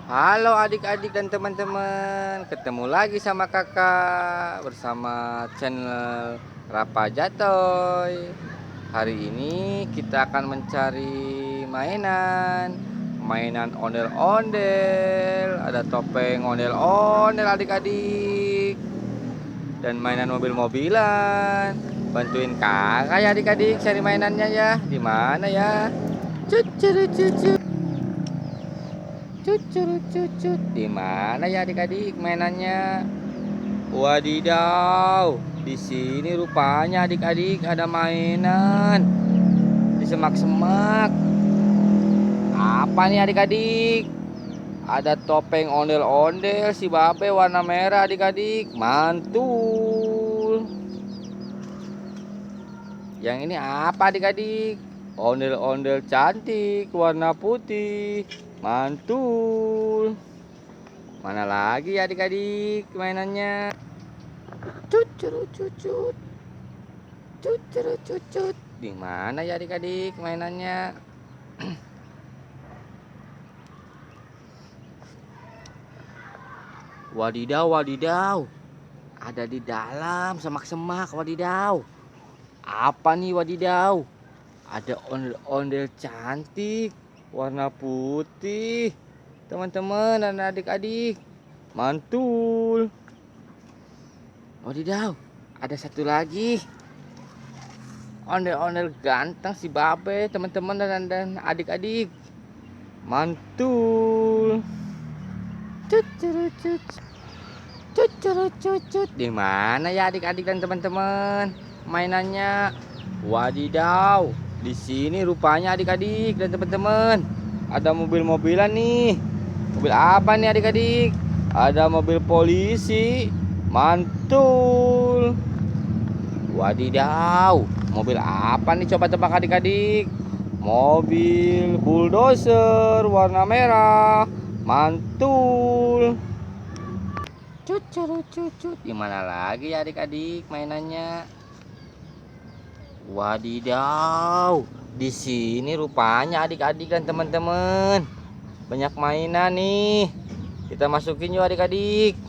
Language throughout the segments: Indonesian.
Halo adik-adik dan teman-teman, ketemu lagi sama kakak bersama channel Rapa Jatoy. Hari ini kita akan mencari mainan ondel-ondel. Ada topeng ondel-ondel adik-adik, dan mainan mobil-mobilan. Bantuin kakak ya adik-adik cari mainannya ya. Di mana ya? Cucu. Cucut. Di mana ya adik-adik mainannya? Wadidaw, di sini rupanya adik-adik ada mainan di semak-semak. Apa nih adik-adik? Ada topeng ondel-ondel si babe warna merah adik-adik, mantul. Yang ini apa adik-adik? Ondel-ondel cantik warna putih, mantul. Mana lagi ya adik-adik mainannya? Cucut. Di mana ya adik-adik mainannya? Wadidaw. Ada di dalam semak-semak, wadidaw. Apa nih wadidaw? Ada ondel-ondel cantik warna putih. Teman-teman dan adik-adik, mantul. Wadidaw, ada satu lagi. Ondel-ondel ganteng si babe, teman-teman dan adik-adik, mantul. Cucut. Di mana ya adik-adik dan teman-teman mainannya? Wadidaw, di sini rupanya adik-adik dan teman-teman ada mobil-mobilan nih. Mobil apa nih adik-adik? Ada mobil polisi, mantul. Wadidaw, mobil apa nih, coba tebak adik-adik? Mobil bulldozer warna merah, mantul. Cucut. Di mana lagi ya adik-adik mainannya? Wadidaw, di sini rupanya adik-adik dan teman-teman banyak mainan nih. Kita masukin yuk adik-adik.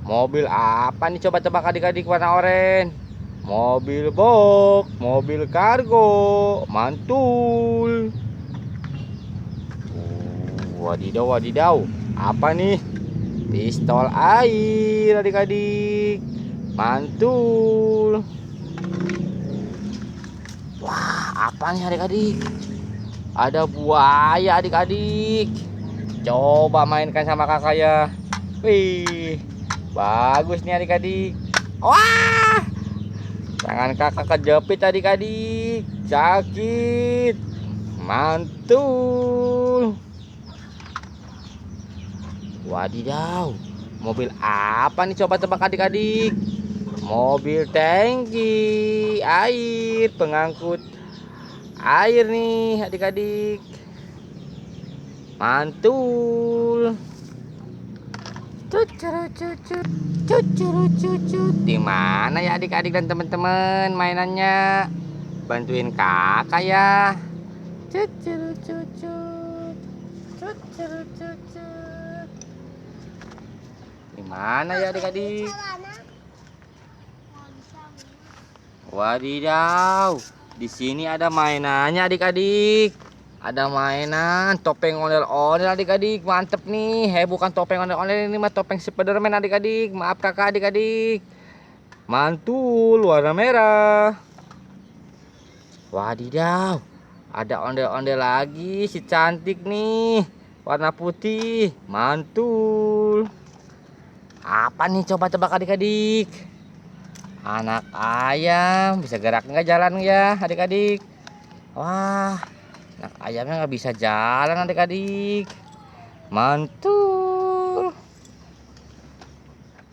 Mobil apa nih, coba tebak adik-adik, warna oranye? Mobil box, mobil kargo, mantul. Wadidaw. Apa nih? Pistol air adik-adik, mantul. Wah, apa nih adik-adik? Ada buaya adik-adik. Coba mainkan sama kakak ya. Wih, bagus nih adik-adik. Wah, tangan kakak kejepit adik-adik, sakit, mantul. Wadidaw, mobil apa nih, coba tebak adik-adik? Mobil tangki air, pengangkut air nih adik-adik, mantul. Cucut. Di mana ya adik-adik dan teman-teman mainannya? Bantuin kakak ya. Cucut. Di mana ya adik-adik? Wadidaw, di sini ada mainannya adik-adik. Ada mainan topeng ondel-ondel adik-adik, mantep nih. Bukan topeng ondel-ondel, ini mah topeng Spiderman adik-adik. Maaf kakak adik-adik. Mantul warna merah. Wadidaw, ada ondel-ondel lagi si cantik nih, warna putih, mantul. Apa nih, coba tebak adik-adik? Anak ayam, bisa gerak nggak jalan ya adik-adik? Wah, anak ayamnya nggak bisa jalan adik-adik, mantul.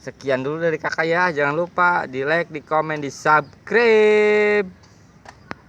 Sekian dulu dari kakak ya, jangan lupa di like, di komen, di subscribe.